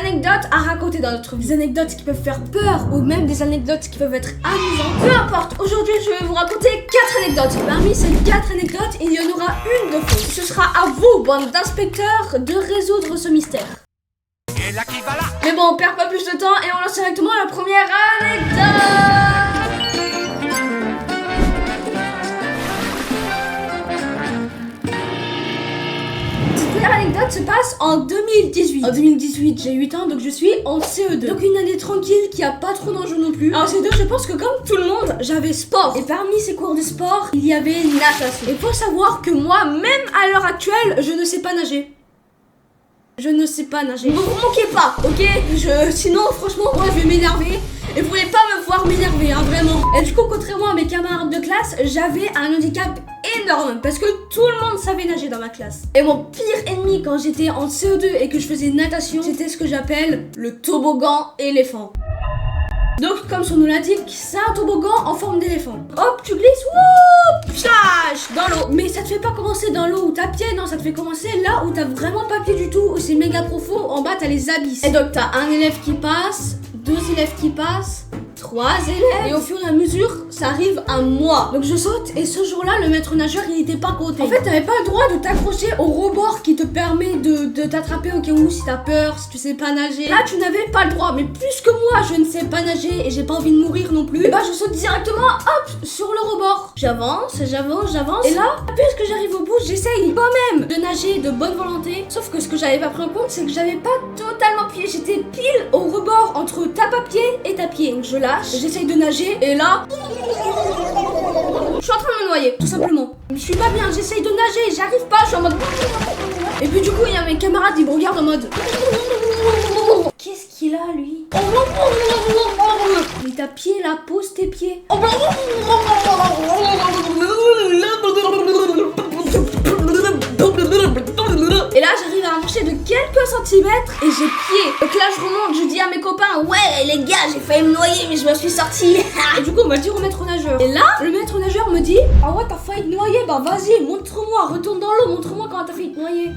anecdotes à raconter dans notre vie. Des anecdotes qui peuvent faire peur ou même des anecdotes qui peuvent être amusantes. Peu importe, aujourd'hui je vais vous raconter 4 anecdotes. Parmi ces 4 anecdotes, il y en aura une de fausse. Ce sera à vous, bande d'inspecteurs, de résoudre ce mystère. Et là qui va là. Mais bon, on perd pas plus de temps et on lance directement la première anecdote. Cette anecdote se passe en 2018. En 2018, j'ai 8 ans, donc je suis en CE2. Donc une année tranquille qui a pas trop d'enjeux non plus. En CE2, je pense que comme tout le monde, j'avais sport. Et parmi ces cours de sport, il y avait natation. Et faut savoir que moi, même à l'heure actuelle, je ne sais pas nager. Je ne sais pas nager. Ne vous moquez pas, ok? Sinon, franchement, moi, je vais m'énerver. Et vous voulez pas me voir m'énerver, hein, vraiment. Et du coup, contrairement à mes camarades de classe, j'avais un handicap énorme. Parce que tout le monde savait nager dans ma classe. Et mon pire ennemi quand j'étais en CE2 et que je faisais natation, c'était ce que j'appelle le toboggan éléphant. Donc, comme son nom l'indique, c'est un toboggan en forme d'éléphant. Hop, tu glisses, wouh, pshash, dans l'eau. Mais ça te fait pas commencer dans l'eau où t'as pied, non, ça te fait commencer là où t'as vraiment pas pied du tout, où c'est méga profond, en bas t'as les abysses. Et donc t'as un élève qui passe, 2 élèves qui passent, 3 élèves, et au fur et à mesure, ça arrive à moi. Donc je saute, et ce jour-là, le maître nageur, il était pas content. En fait, t'avais pas le droit de t'accrocher au rebord qui te permet de t'attraper au cas où si t'as peur, si tu sais pas nager. Là, tu n'avais pas le droit, mais puisque moi, je ne sais pas nager et j'ai pas envie de mourir non plus, et bah je saute directement, hop, sur le rebord. J'avance, et là, puisque j'arrive au bout, j'essaye quand même de nager de bonne volonté. Sauf que ce que j'avais pas pris en compte, c'est que j'avais pas totalement pied. J'étais pile au rebord entre ta papier et ta pied. Donc je lâche, j'essaye de nager, et là, je suis en train de me noyer, tout simplement. Je suis pas bien, j'essaye de nager, j'arrive pas, je suis en mode... Et puis du coup, il y a mes camarades, ils me regardent en mode... Qu'est-ce qu'il a, lui? Mais ta pied, là, pose tes pieds. Et là, j'arrive à marcher de quelques centimètres et j'ai pied. Donc là, je remonte, je dis à mes copains, ouais, les gars, j'ai failli me noyer, mais je me suis sortie. Et du coup, on m'a dit au maître nageur. Et là, le maître nageur me dit, ah ouais, t'as failli te noyer, bah vas-y, montre-moi, retourne dans l'eau, montre-moi comment t'as failli te noyer.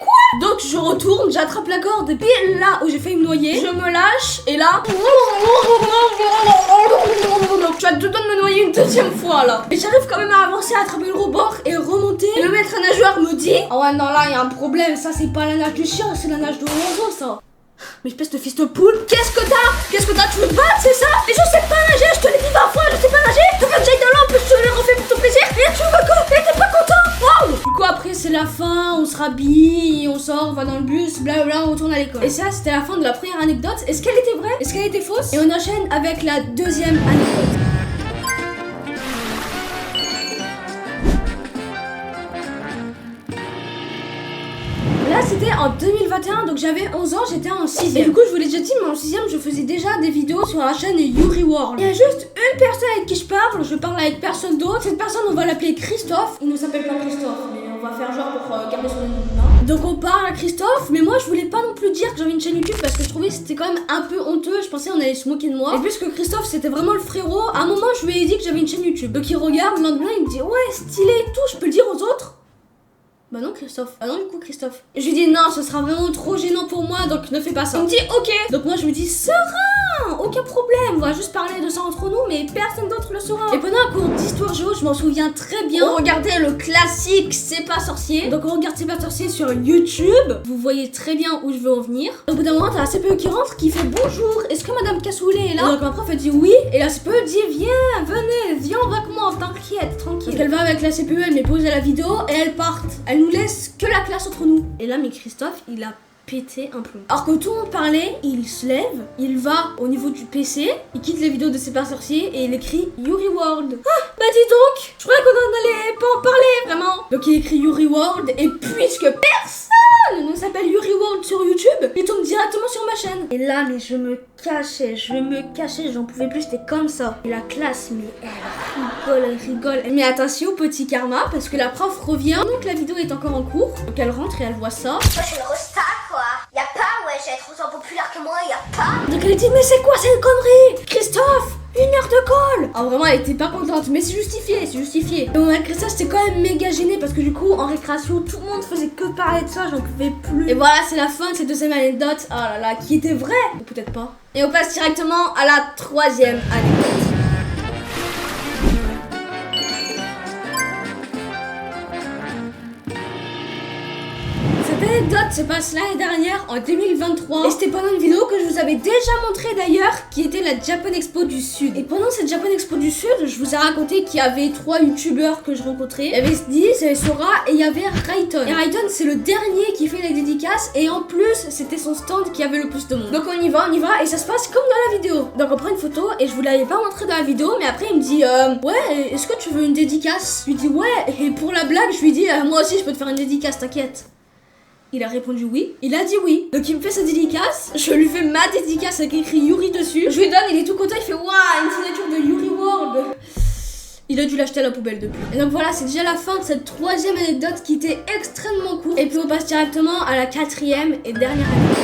Quoi? Donc je retourne, j'attrape la corde et puis là où j'ai failli me noyer, je me lâche et là tu as tout le temps de me noyer une deuxième fois là. Et j'arrive quand même à avancer, à attraper le rebord et remonter. Et le maître nageur me dit, ah ouais non là il y a un problème, ça c'est pas la nage du chien, c'est la nage de l'oiseau ça. Mais espèce de fils de poule, qu'est-ce que t'as? Tu veux te battre, c'est ça? Mais je sais pas nager, je te l'ai dit 20 fois, je sais pas nager. Tu veux que j'aille dans l'eau, en plus tu le refais pour ton plaisir. Et tu veux quoi? Et t'es pas content? Waouh! Du coup après c'est la fin, on se rhabille, on sort, on va dans le bus, blablabla, on retourne à l'école. Et ça c'était la fin de la première anecdote. Est-ce qu'elle était vraie? Est-ce qu'elle était fausse? Et on enchaîne avec la deuxième anecdote. Là c'était en 2021, donc j'avais 11 ans, j'étais en 6ème. Et du coup je vous l'ai déjà dit, mais en 6ème je faisais déjà des vidéos sur la chaîne Yuri World. Il y a juste une personne avec qui je parle avec personne d'autre. Cette personne on va l'appeler Christophe. Il ne s'appelle pas Christophe, mais on va faire genre pour garder son nom. Donc on parle à Christophe, mais moi je voulais pas non plus dire que j'avais une chaîne YouTube parce que je trouvais que c'était quand même un peu honteux. Je pensais qu'on allait se moquer de moi. Et puisque Christophe c'était vraiment le frérot, à un moment je lui ai dit que j'avais une chaîne YouTube. Donc il regarde, le lendemain il me dit ouais stylé et tout, je peux le dire aux autres? Bah non Christophe. Ah non du coup Christophe. Et je lui dis non, ce sera vraiment trop gênant pour moi, donc ne fais pas ça. Il me dit ok. Donc moi je me dis serein, aucun problème, on va juste parler de ça entre nous, mais personne d'autre le saura. Et pendant un cours d'histoire géo, je m'en souviens très bien, on regardait le classique C'est pas sorcier. Donc on regarde C'est pas sorcier sur YouTube. Vous voyez très bien où je veux en venir. Au bout d'un moment, t'as la CPE qui rentre, qui fait bonjour, est-ce que Madame Cassoulet est là? Donc ma prof elle dit oui, et la CPE dit viens, venez, viens avec moi, t'inquiète, tranquille. Donc elle va avec la CPE, elle met pause à la vidéo et elle part. Elle nous laisse que la classe entre nous. Et là mais Christophe il a pété un plomb. Alors que tout le monde parlait, il se lève, il va au niveau du PC, il quitte les vidéos de C'est pas sorcier et il écrit Yuri World. Ah bah dis donc, je croyais qu'on en allait pas en parler vraiment. Donc il écrit Yuri World et puisque personne ne s'appelle Yuri World sur YouTube, il tombe directement sur ma chaîne. Et là mais je me cachais, j'en pouvais plus, j'étais comme ça. Et la classe mais elle rigole. Mais attention petit karma parce que la prof revient, donc la vidéo est encore en cours. Donc elle rentre et elle voit ça. Moi je suis une resta quoi. Y'a pas, ouais, j'ai être autant populaire que moi, y'a pas. Donc elle dit mais c'est quoi cette connerie? Christophe, 1 heure de colle. Alors vraiment, elle était pas contente, mais c'est justifié, c'est justifié. Mais bon, malgré ça, j'étais quand même méga gênée parce que du coup, en récréation, tout le monde faisait que parler de ça, j'en pouvais plus. Et voilà, c'est la fin de cette deuxième anecdote. Oh là là, qui était vraie, ou peut-être pas. Et on passe directement à la troisième anecdote. Cette anecdote se passe l'année dernière, en 2023. Et c'était pendant une vidéo que je vous avais déjà montrée d'ailleurs, qui était la Japan Expo du Sud. Et pendant cette Japan Expo du Sud, je vous ai raconté qu'il y avait 3 youtubeurs que je rencontrais. Il y avait Sdiz, il y avait Sora et il y avait Rayton. Et Rayton, c'est le dernier qui fait les dédicaces. Et en plus, c'était son stand qui avait le plus de monde. Donc on y va. Et ça se passe comme dans la vidéo. Donc on prend une photo et je vous l'avais pas montré dans la vidéo. Mais après, il me dit ouais, est-ce que tu veux une dédicace? Je lui dis ouais. Et pour la blague, je lui dis moi aussi, je peux te faire une dédicace, t'inquiète. Il a répondu oui, il a dit oui. Donc il me fait sa dédicace, je lui fais ma dédicace avec écrit Yuri dessus. Je lui donne, il est tout content, il fait waouh, une signature de Yuri World. Il a dû l'acheter à la poubelle depuis. Et donc voilà, c'est déjà la fin de cette troisième anecdote qui était extrêmement courte. Et puis on passe directement à la quatrième et dernière anecdote.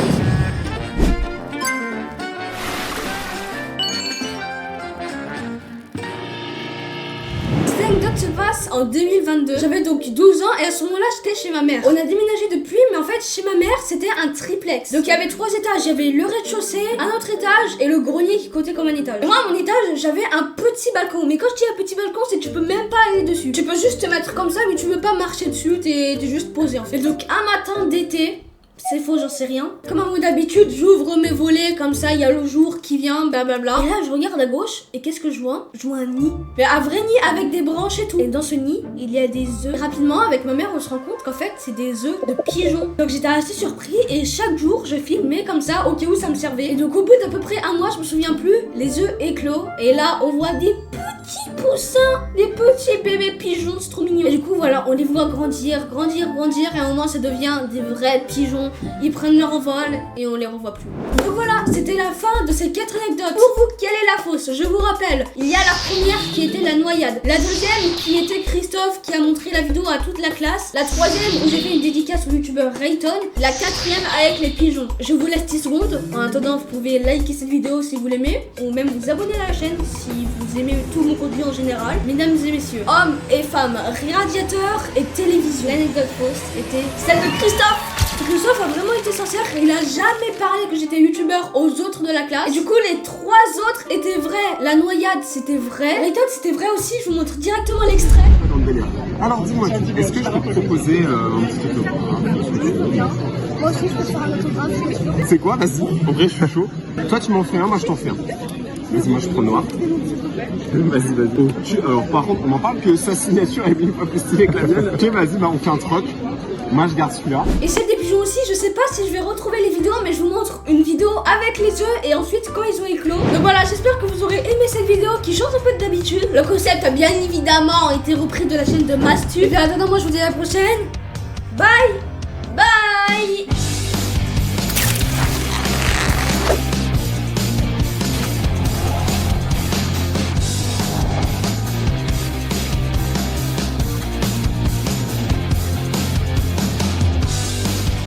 L'anecdote se passe en 2022. J'avais donc 12 ans et à ce moment-là, j'étais chez ma mère. On a déménagé depuis, mais en fait, chez ma mère, c'était un triplex. Donc il y avait 3 étages. Il y avait le rez-de-chaussée, un autre étage et le grenier qui comptait comme un étage. Et moi, à mon étage, j'avais un petit balcon. Mais quand je dis un petit balcon, c'est que tu peux même pas aller dessus. Tu peux juste te mettre comme ça, mais tu peux pas marcher dessus. T'es juste posé en fait. Et donc un matin d'été. C'est faux, j'en sais rien. Comme à d'habitude, j'ouvre mes volets comme ça, il y a le jour qui vient, blablabla. Et là, je regarde à gauche et qu'est-ce que je vois? Je vois un nid. Mais un vrai nid avec des branches et tout. Et dans ce nid, il y a des œufs. Rapidement, avec ma mère, on se rend compte qu'en fait, c'est des œufs de pigeons. Donc j'étais assez surpris et chaque jour, je filmais comme ça au cas où ça me servait. Et donc au bout d'à peu près un mois, je me souviens plus, les œufs éclos. Et là, on voit des petits poussins, des petits bébés pigeons, c'est trop mignon. Et du coup, voilà, on les voit grandir. Et à un moment, ça devient des vrais pigeons. Ils prennent leur envol et on les revoit plus. Donc voilà, c'était la fin de ces 4 anecdotes. Pour vous, quelle est la fausse? Je vous rappelle, il y a la première qui était la noyade. La deuxième qui était Christophe qui a montré la vidéo à toute la classe. La troisième où j'ai fait une dédicace au youtubeur Rayton. La quatrième avec les pigeons. Je vous laisse 10 secondes. En attendant, vous pouvez liker cette vidéo si vous l'aimez. Ou même vous abonner à la chaîne si vous aimez tout mon contenu en général. Mesdames et messieurs, hommes et femmes, radiateurs et télévision. L'anecdote fausse était celle de Christophe. Christophe a vraiment été sincère, il a jamais parlé que j'étais youtubeur aux autres de la classe. Et du coup, les 3 autres étaient vrais. La noyade, c'était vrai. Rayton, c'était vrai aussi. Je vous montre directement l'extrait. Alors dis-moi, est-ce que je peux te proposer un petit autographe? Moi aussi, je peux te faire un autographe. C'est quoi? Vas-y, en vrai, je suis chaud. Toi, tu m'en fais un, moi, je t'en fais un. Vas-y, moi, je prends le noir. Vas-y. Oh, alors, par contre, on m'en parle que sa signature est 1000 fois plus stylée que la mienne. Ok, vas-y, bah, on fait un troc. Moi, je garde celui-là. Et celle des pigeons aussi, je sais pas si je vais retrouver les vidéos, mais je vous montre une vidéo avec les œufs et ensuite quand ils ont éclos. Donc voilà, j'espère que vous aurez aimé cette vidéo qui change un peu d'habitude. Le concept a bien évidemment été repris de la chaîne de Mastu. Et en attendant, moi, je vous dis à la prochaine. Bye!